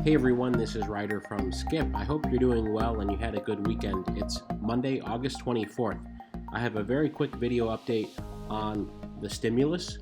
Hey everyone, this is Ryder from Skip. I hope you're doing well and you had a good weekend. It's Monday, August 24th. I have a very quick video update on the stimulus,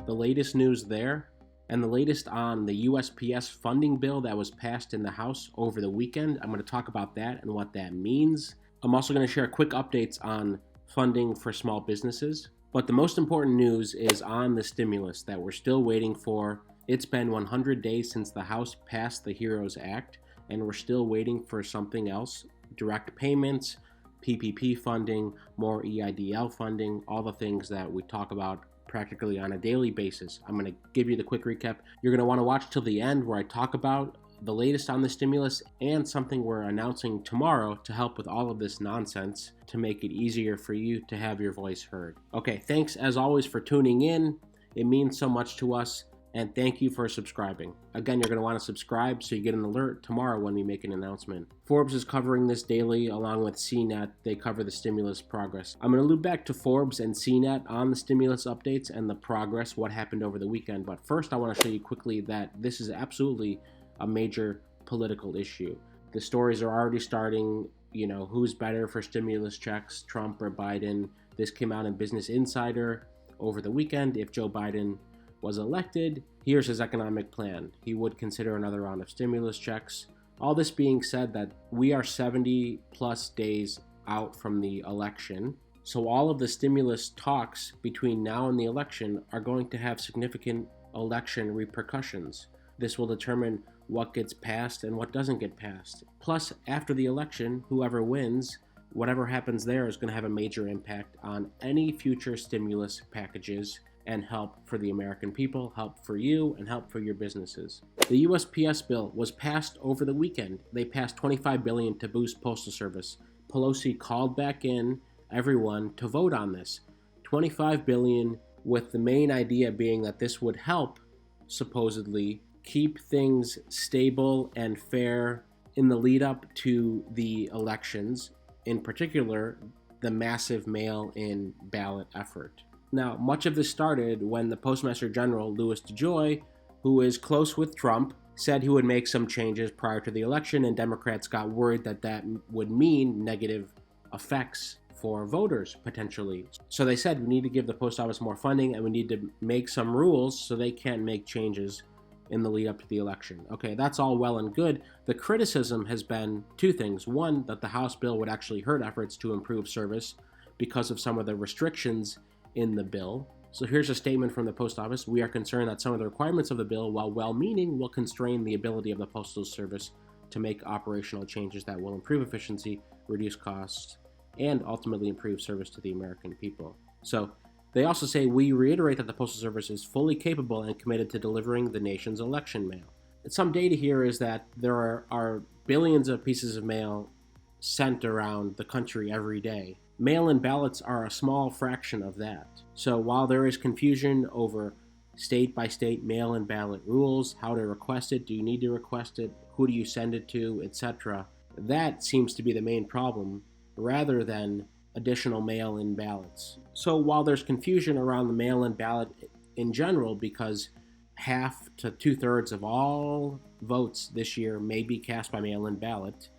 the latest news there, and the latest on the USPS funding bill that was passed in the House over the weekend. I'm going to talk about that and what that means. I'm also going to share quick updates on funding for small businesses. But the most important news is on the stimulus that we're still waiting for. It's been 100 days since the House passed the HEROES Act, and we're still waiting for something else. Direct payments, PPP funding, more EIDL funding, all the things that we talk about practically on a daily basis. I'm going to give you the quick recap. You're going to want to watch till the end where I talk about the latest on the stimulus and something we're announcing tomorrow to help with all of this nonsense to make it easier for you to have your voice heard. Okay, thanks as always for tuning in. It means so much to us. And thank you for subscribing. Again, you're going to want to subscribe so you get an alert tomorrow when we make an announcement. Forbes is covering this daily along with CNET. They cover the stimulus progress. I'm going to loop back to Forbes and CNET on the stimulus updates and the progress, what happened over the weekend. But first, I want to show you quickly that this is absolutely a major political issue. The stories are already starting, who's better for stimulus checks, Trump or Biden. This came out in Business Insider over the weekend. If Joe Biden was elected, here's his economic plan. He would consider another round of stimulus checks. All this being said, that we are 70 plus days out from the election. So all of the stimulus talks between now and the election are going to have significant election repercussions. This will determine what gets passed and what doesn't get passed. Plus, after the election, whoever wins, whatever happens there is going to have a major impact on any future stimulus packages and help for the American people, help for you, and help for your businesses. The USPS bill was passed over the weekend. They passed $25 billion to boost Postal Service. Pelosi called back in everyone to vote on this. $25 billion, with the main idea being that this would help, supposedly, keep things stable and fair in the lead up to the elections, in particular, the massive mail-in ballot effort. Now, much of this started when the Postmaster General, Louis DeJoy, who is close with Trump, said he would make some changes prior to the election, and Democrats got worried that that would mean negative effects for voters, potentially. So they said, we need to give the post office more funding, and we need to make some rules so they can't make changes in the lead up to the election. Okay, that's all well and good. The criticism has been two things. One, that the House bill would actually hurt efforts to improve service because of some of the restrictions in the bill. So here's a statement from the post office. We are concerned that some of the requirements of the bill, while well-meaning, will constrain the ability of the Postal Service to make operational changes that will improve efficiency, reduce costs, and ultimately improve service to the American people. So they also say, we reiterate that the Postal Service is fully capable and committed to delivering the nation's election mail. Some data here is that there are billions of pieces of mail sent around the country every day. Mail-in ballots are a small fraction of that. So while there is confusion over state-by-state mail-in ballot rules, how to request it, do you need to request it, who do you send it to, etc., that seems to be the main problem rather than additional mail-in ballots. So while there's confusion around the mail-in ballot in general, because half to two-thirds of all votes this year may be cast by mail-in ballot,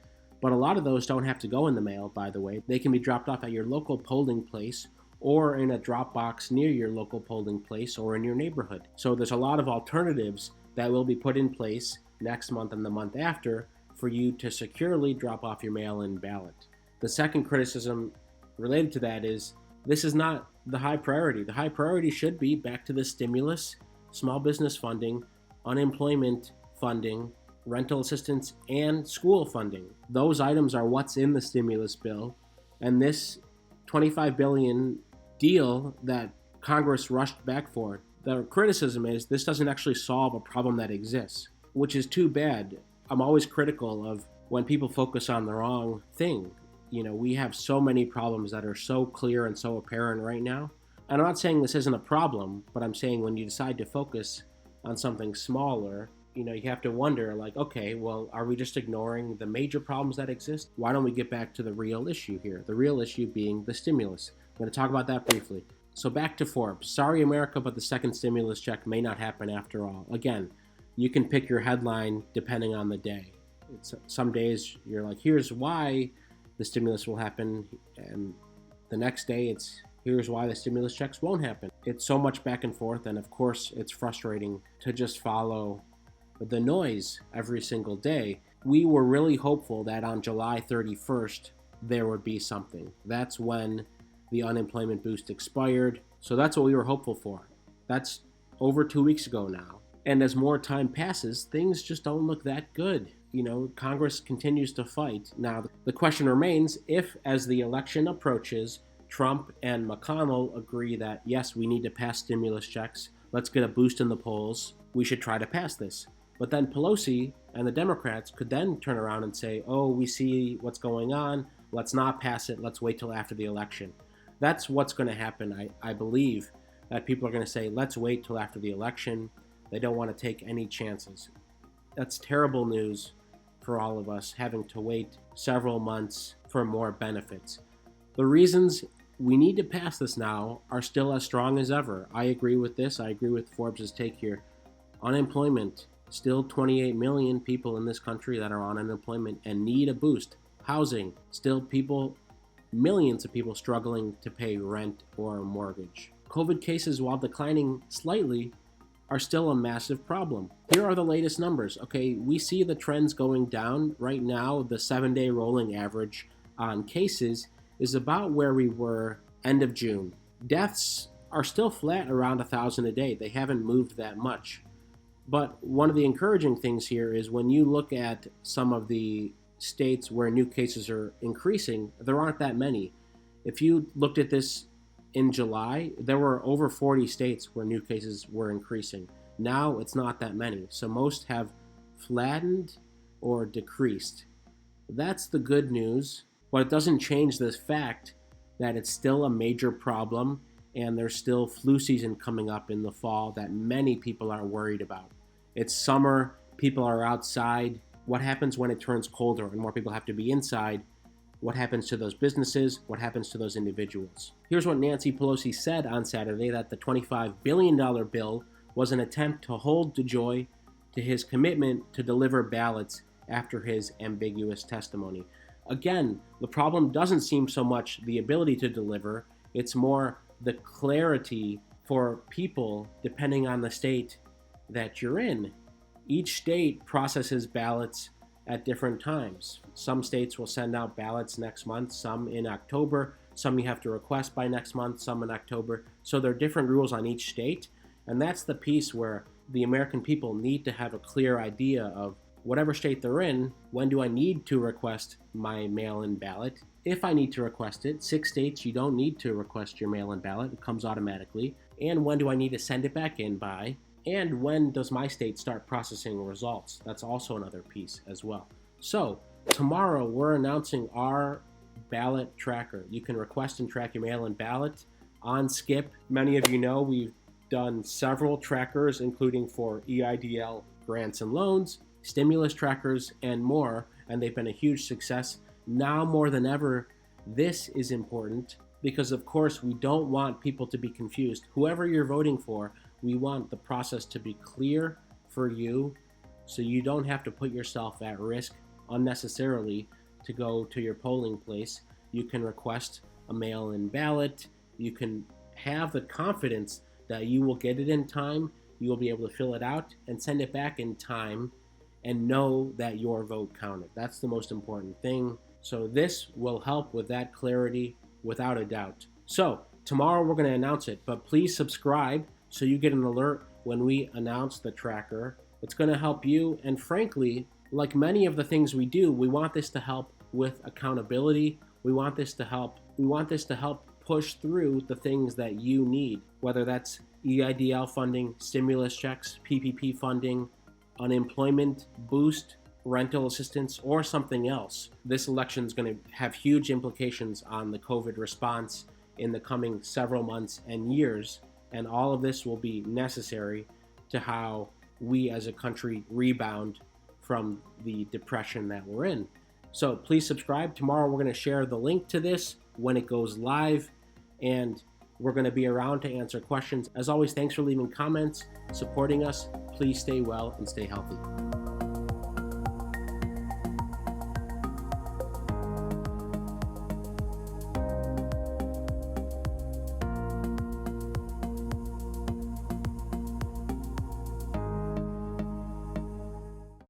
but a lot of those don't have to go in the mail, by the way. They can be dropped off at your local polling place or in a drop box near your local polling place or in your neighborhood. So there's a lot of alternatives that will be put in place next month and the month after for you to securely drop off your mail-in ballot. The second criticism related to that is this is not the high priority. The high priority should be back to the stimulus, small business funding, unemployment funding, rental assistance, and school funding. Those items are what's in the stimulus bill, and this $25 billion deal that Congress rushed back for, the criticism is this doesn't actually solve a problem that exists, which is too bad. I'm always critical of when people focus on the wrong thing. We have so many problems that are so clear and so apparent right now. And I'm not saying this isn't a problem, but I'm saying when you decide to focus on something smaller, you have to wonder, okay, well, are we just ignoring the major problems that exist? Why don't we get back to the real issue here? The real issue being the stimulus. I'm going to talk about that briefly. So back to Forbes. Sorry, America, but the second stimulus check may not happen after all. Again, You can pick your headline depending on the day. Some days you're like, here's why the stimulus will happen, and the next day it's here's why the stimulus checks won't happen. It's so much back and forth, and of course it's frustrating to just follow the noise every single day. We were really hopeful that on July 31st there would be something. That's when the unemployment boost expired, so that's what we were hopeful for. That's over 2 weeks ago now. And as more time passes, things just don't look that good. Congress continues to fight. Now, the question remains if, as the election approaches, Trump and McConnell agree that, yes, we need to pass stimulus checks, let's get a boost in the polls, we should try to pass this. But then Pelosi and the Democrats could then turn around and say, oh, we see what's going on, let's not pass it, let's wait till after the election. That's what's going to happen, I believe, that people are going to say, let's wait till after the election. They don't want to take any chances. That's terrible news for all of us, having to wait several months for more benefits. The reasons we need to pass this now are still as strong as ever. I agree with this. I agree with Forbes' take here. Unemployment, still 28 million people in this country that are on unemployment and need a boost. Housing, still millions of people struggling to pay rent or a mortgage. COVID cases, while declining slightly, are still a massive problem. Here are the latest numbers. Okay, we see the trends going down. Right now, the 7-day rolling average on cases is about where we were end of June. Deaths are still flat around 1,000 a day. They haven't moved that much. But one of the encouraging things here is when you look at some of the states where new cases are increasing, there aren't that many. If you looked at this in July, there were over 40 states where new cases were increasing. Now it's not that many. So most have flattened or decreased. That's the good news, but it doesn't change the fact that it's still a major problem and there's still flu season coming up in the fall that many people are worried about. It's summer, people are outside. What happens when it turns colder and more people have to be inside? What happens to those businesses? What happens to those individuals? Here's what Nancy Pelosi said on Saturday, that the $25 billion bill was an attempt to hold DeJoy to his commitment to deliver ballots after his ambiguous testimony. Again, the problem doesn't seem so much the ability to deliver, it's more the clarity for people depending on the state that you're in. Each state processes ballots at different times. Some states will send out ballots next month, some in October, some you have to request by next month, some in October. So there are different rules on each state, and that's the piece where the American people need to have a clear idea of whatever state they're in, when do I need to request my mail-in ballot? If I need to request it, 6 states you don't need to request your mail-in ballot, it comes automatically. And when do I need to send it back in by? And when does my state start processing results? That's also another piece as well. So tomorrow we're announcing our ballot tracker. You can request and track your mail-in ballot on Skip. Many of you know we've done several trackers, including for EIDL grants and loans, stimulus trackers, and more, and they've been a huge success. Now more than ever, this is important because, of course, we don't want people to be confused. Whoever you're voting for, we want the process to be clear for you so you don't have to put yourself at risk unnecessarily to go to your polling place. You can request a mail-in ballot. You can have the confidence that you will get it in time, you will be able to fill it out and send it back in time and know that your vote counted. That's the most important thing. So this will help with that clarity without a doubt. So tomorrow we're going to announce it, but please subscribe so you get an alert when we announce the tracker. It's going to help you, and frankly, like many of the things we do, we want this to help with accountability. We want this to help push through the things that you need, whether that's EIDL funding, stimulus checks, PPP funding, unemployment boost, rental assistance, or something else. This election is going to have huge implications on the COVID response in the coming several months and years, and all of this will be necessary to how we as a country rebound from the depression that we're in. So please subscribe. Tomorrow we're going to share the link to this when it goes live, and We're going to be around to answer questions. As always, thanks for leaving comments, supporting us. Please stay well and stay healthy.